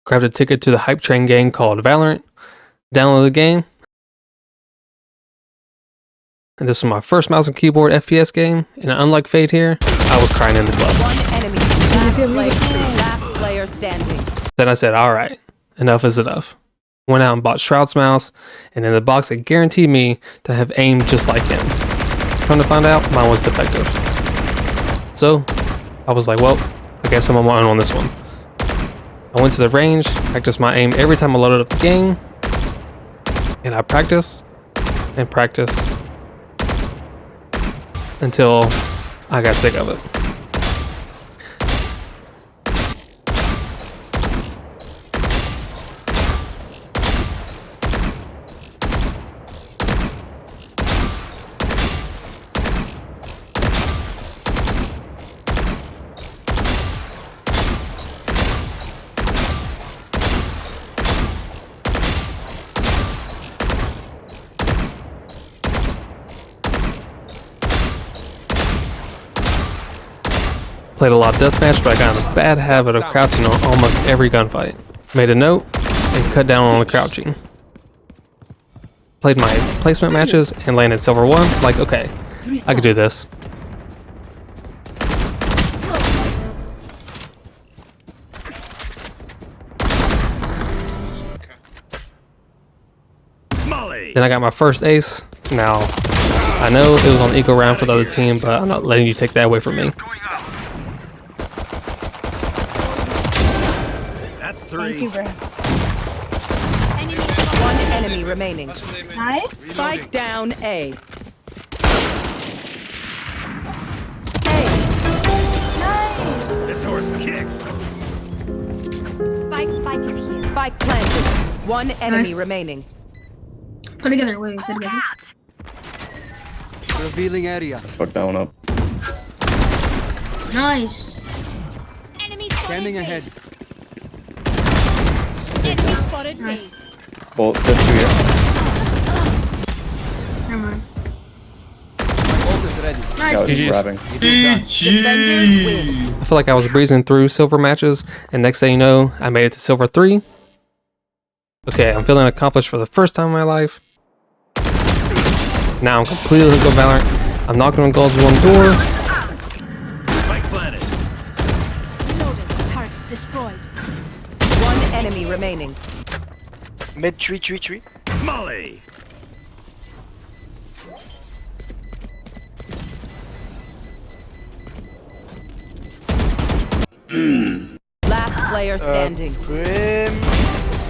grabbed a ticket to the hype train game called Valorant, downloaded the game, and this was my first mouse and keyboard FPS game, and unlike Fate here, I was crying in the club. One enemy, last player standing. Then I said, alright, enough is enough. Went out and bought Shroud's mouse, and in the box it guaranteed me to have aim just like him. Come to find out, mine was defective. So, I was like, well, I guess I'm on my own on this one. I went to the range, practiced my aim every time I loaded up the game, and I practiced and practiced until I got sick of it. Played a lot of deathmatch, but I got in a bad habit of crouching on almost every gunfight. Made a note and cut down on the crouching. Played my placement matches and landed silver 1. Like, okay, I could do this. Then I got my first ace. Now, I know it was on the eco round for the other team, but I'm not letting you take that away from me. Thank you, bro. One enemy remaining. Nice. Spike down A. This horse kicks. Spike is here. Spike planted. One enemy Nice. remaining. Put together, wait, put together. Revealing area. Fuck that one up. Nice. Enemy Standing spotted ahead. me. Enemy spotted me. Well, just shoot it. Never mind. Ult is ready. Nice. Scout is GG's. grabbing. It is done. Defenders win. I feel like I was breezing through silver matches, and next thing you know, I made it to silver 3. Okay, I'm feeling accomplished for the first time in my life. Now I'm completely hooked on Valorant. I'm knocking on Gold's one door. Spike planted. Reloaded. Targets destroyed. One enemy remaining. Mid tree. Molly. Last player standing. Grim.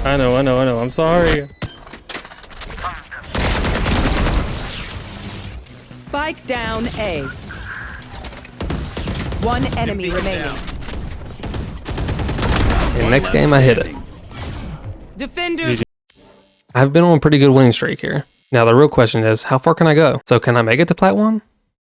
I know. I'm sorry. Spike down A. One enemy remaining. And next game I hit it. Defenders. I've been on a pretty good winning streak here. Now the real question is, how far can I go? So can I make it to Plat 1?